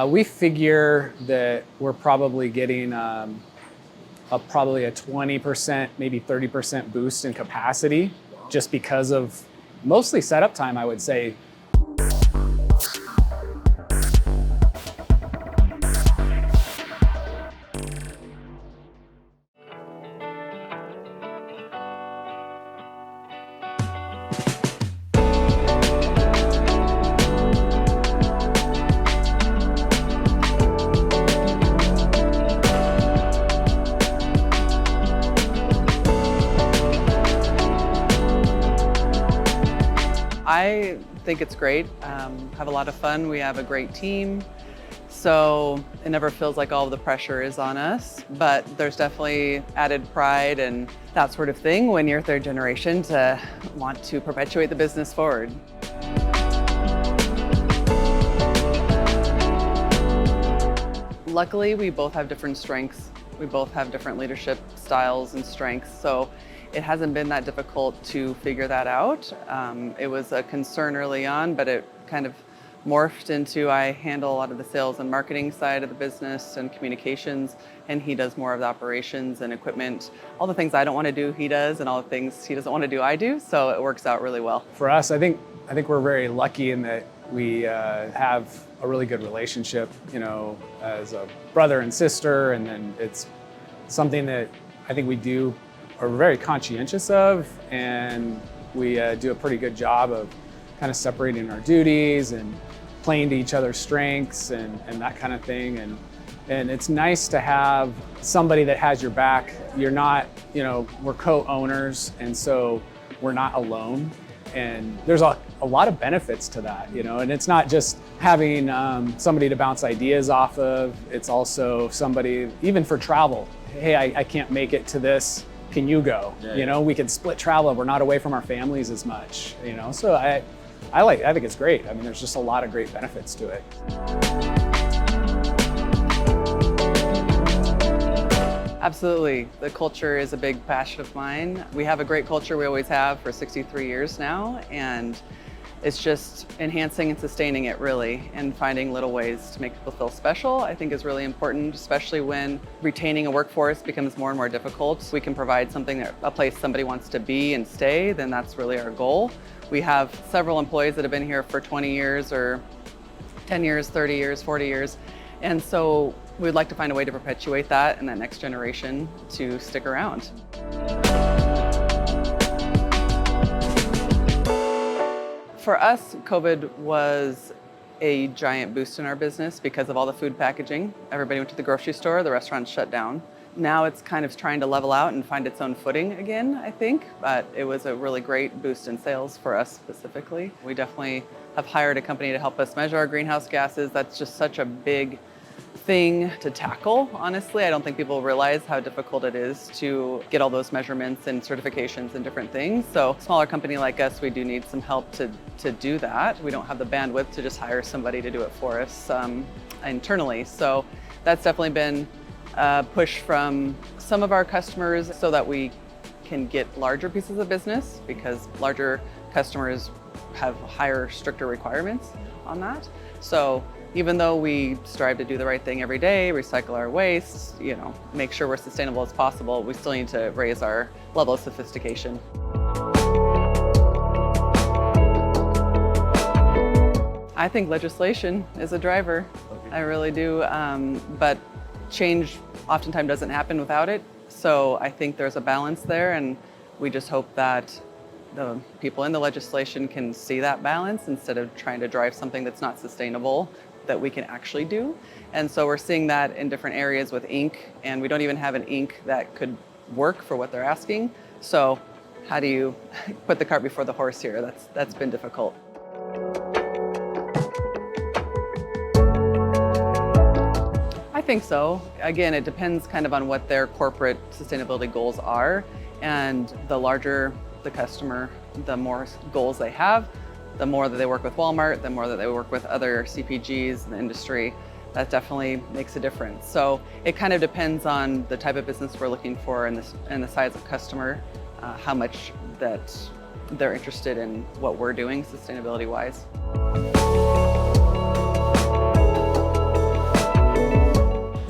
We figure that we're probably getting probably a 20%, maybe 30% boost in capacity just because of mostly setup time, I would say. I think it's great. Have a lot of fun. We have a great team. So it never feels like all of the pressure is on us, but there's definitely added pride and that sort of thing when you're third generation to want to perpetuate the business forward. Luckily, we both have different strengths. We both have different leadership styles and strengths. So it hasn't been that difficult to figure that out. It was a concern early on, but it kind of morphed into I handle a lot of the sales and marketing side of the business and communications, and he does more of the operations and equipment. All the things I don't want to do, he does, and all the things he doesn't want to do, I do. So it works out really well. For us, I think we're very lucky in that we have a really good relationship, as a brother and sister, and then it's something that I think are very conscientious of, and we do a pretty good job of kind of separating our duties and playing to each other's strengths and that kind of thing. And it's nice to have somebody that has your back. You're not, we're co-owners, and so we're not alone. And there's a lot of benefits to that, and it's not just having somebody to bounce ideas off of. It's also somebody, even for travel. Hey, I can't make it to this. Can you go? Yeah. We can split travel. We're not away from our families as much, So I think it's great. I mean, there's just a lot of great benefits to it. Absolutely. The culture is a big passion of mine. We have a great culture. We always have for 63 years now. And it's just enhancing and sustaining it, really, and finding little ways to make people feel special, I think is really important, especially when retaining a workforce becomes more and more difficult. We can provide a place somebody wants to be and stay, then that's really our goal. We have several employees that have been here for 20 years or 10 years, 30 years, 40 years. And so we'd like to find a way to perpetuate that and that next generation to stick around. For us, COVID was a giant boost in our business because of all the food packaging. Everybody went to the grocery store, the restaurants shut down. Now it's kind of trying to level out and find its own footing again, I think, but it was a really great boost in sales for us specifically. We definitely have hired a company to help us measure our greenhouse gases. That's just such a big thing to tackle, honestly. I don't think people realize how difficult it is to get all those measurements and certifications and different things. So a smaller company like us, we do need some help to do that. We don't have the bandwidth to just hire somebody to do it for us internally. So that's definitely been a push from some of our customers so that we can get larger pieces of business, because larger customers have higher, stricter requirements on that. So even though we strive to do the right thing every day, recycle our waste, make sure we're sustainable as possible, we still need to raise our level of sophistication. I think legislation is a driver. I really do, but change oftentimes doesn't happen without it. So I think there's a balance there, and we just hope that the people in the legislation can see that balance instead of trying to drive something that's not sustainable that we can actually do. And so we're seeing that in different areas with ink, and we don't even have an ink that could work for what they're asking. So how do you put the cart before the horse here? That's been difficult. I think so. Again, it depends kind of on what their corporate sustainability goals are, and the larger the customer, the more goals they have, the more that they work with Walmart, the more that they work with other CPGs in the industry. That definitely makes a difference. So it kind of depends on the type of business we're looking for and the size of customer, how much that they're interested in what we're doing sustainability-wise.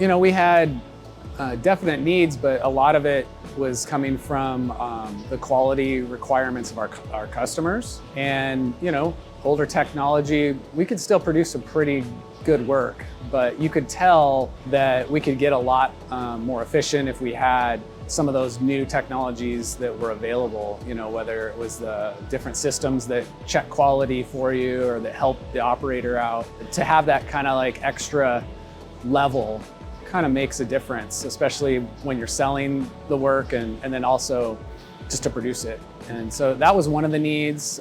We had definite needs, but a lot of it was coming from the quality requirements of our customers. And, older technology, we could still produce some pretty good work, but you could tell that we could get a lot more efficient if we had some of those new technologies that were available, whether it was the different systems that check quality for you or that help the operator out. To have that kind of like extra level kind of makes a difference, especially when you're selling the work and then also just to produce it. And so that was one of the needs,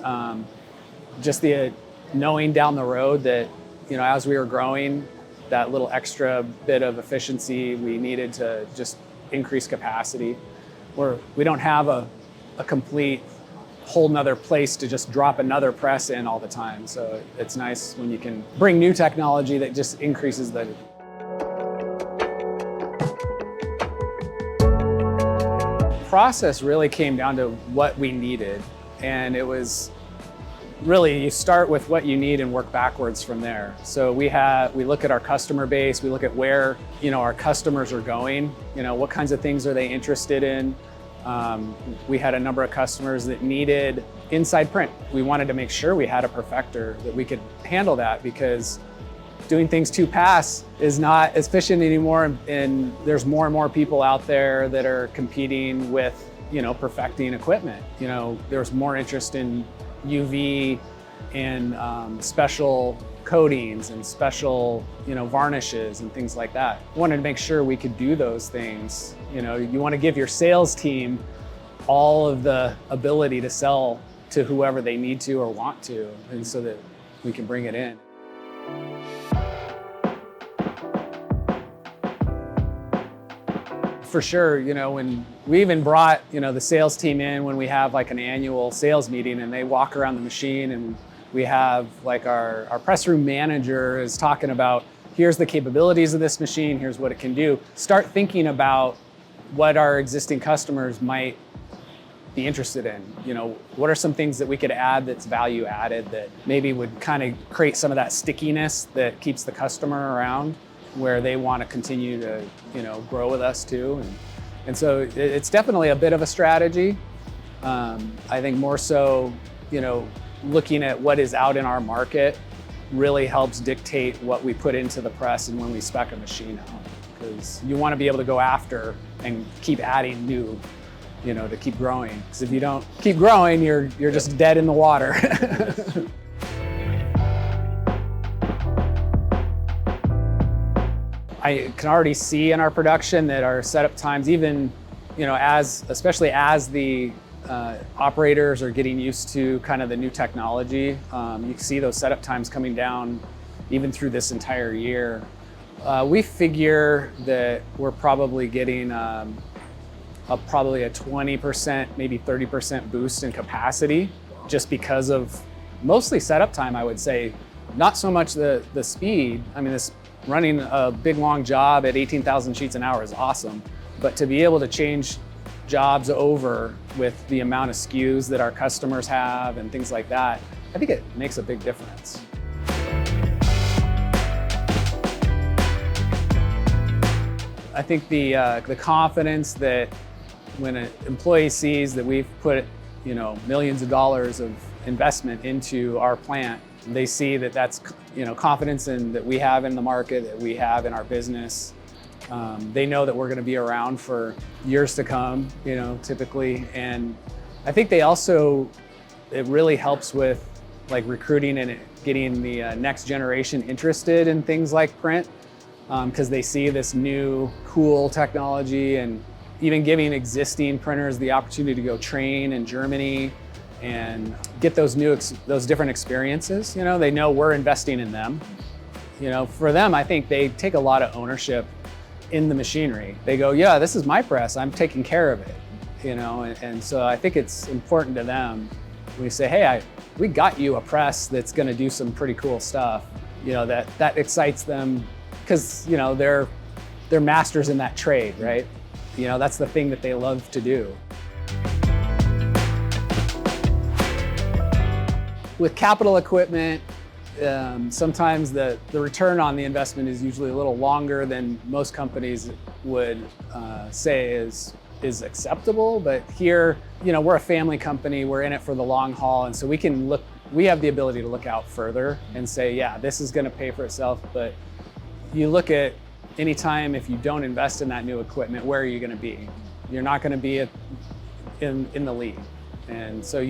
just the knowing down the road that, as we were growing, that little extra bit of efficiency we needed to just increase capacity. We don't have a complete whole nother place to just drop another press in all the time. So it's nice when you can bring new technology that just increases the process. Really came down to what we needed. And it was really, you start with what you need and work backwards from there. So we look at our customer base, we look at where, our customers are going, what kinds of things are they interested in. We had a number of customers that needed inside print. We wanted to make sure we had a perfecter that we could handle that, because doing things to pass is not as efficient anymore, and there's more and more people out there that are competing with, perfecting equipment. There's more interest in UV and special coatings and special, varnishes and things like that. Wanted to make sure we could do those things. You want to give your sales team all of the ability to sell to whoever they need to or want to, and so that we can bring it in. For sure, when we even brought, the sales team in when we have like an annual sales meeting, and they walk around the machine, and we have like our press room manager is talking about, here's the capabilities of this machine, here's what it can do. Start thinking about what our existing customers might be interested in. What are some things that we could add that's value added that maybe would kind of create some of that stickiness that keeps the customer around, where they want to continue to, grow with us too. And so it's definitely a bit of a strategy. I think more so, looking at what is out in our market really helps dictate what we put into the press and when we spec a machine out. Because you want to be able to go after and keep adding new, to keep growing. Because if you don't keep growing, you're just dead in the water. I can already see in our production that our setup times, even, especially as the operators are getting used to kind of the new technology, you can see those setup times coming down even through this entire year. We figure that we're probably getting probably a 20%, maybe 30% boost in capacity, just because of mostly setup time, I would say. Not so much the speed. I mean, running a big long job at 18,000 sheets an hour is awesome, but to be able to change jobs over with the amount of SKUs that our customers have and things like that, I think it makes a big difference. I think the confidence that when an employee sees that we've put, millions of dollars of investment into our plant, they see that that's, confidence that we have in the market, that we have in our business. They know that we're going to be around for years to come, typically. And I think it really helps with like recruiting and getting the next generation interested in things like print, because they see this new cool technology, and even giving existing printers the opportunity to go train in Germany and get those different experiences. They know we're investing in them. For them, I think they take a lot of ownership in the machinery. They go, yeah, this is my press, I'm taking care of it. And so I think it's important to them. We say, hey, we got you a press that's gonna do some pretty cool stuff. That excites them, because they're masters in that trade, right? That's the thing that they love to do. With capital equipment, sometimes the return on the investment is usually a little longer than most companies would say is acceptable. But here, we're a family company, we're in it for the long haul, and so we have the ability to look out further and say, yeah, this is going to pay for itself. But you look at any time, if you don't invest in that new equipment, where are you going to be? You're not going to be in the lead. And so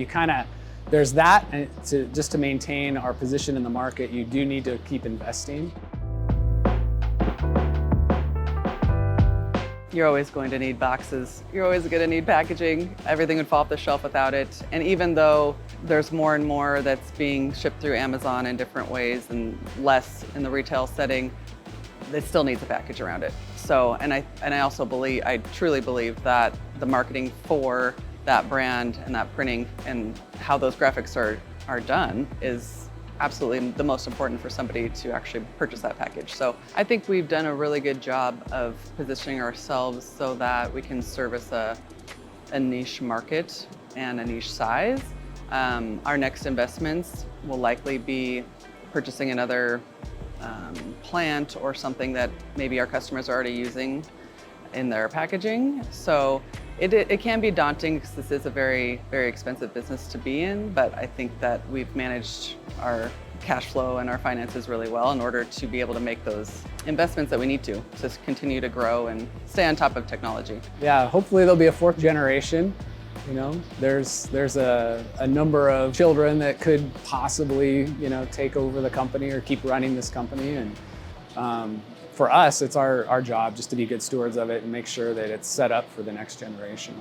there's that, and just to maintain our position in the market, you do need to keep investing. You're always going to need boxes. You're always going to need packaging. Everything would fall off the shelf without it. And even though there's more and more that's being shipped through Amazon in different ways and less in the retail setting, it still needs a package around it. So, and I also I truly believe that the marketing for that brand and that printing and how those graphics are done is absolutely the most important for somebody to actually purchase that package. So I think we've done a really good job of positioning ourselves so that we can service a niche market and a niche size. Our next investments will likely be purchasing another plant or something that maybe our customers are already using in their packaging. So it can be daunting because this is a very, very expensive business to be in, but I think that we've managed our cash flow and our finances really well in order to be able to make those investments that we need to continue to grow and stay on top of technology. Yeah, hopefully there'll be a fourth generation. There's a number of children that could possibly, take over the company or keep running this company. And for us, it's our job just to be good stewards of it and make sure that it's set up for the next generation.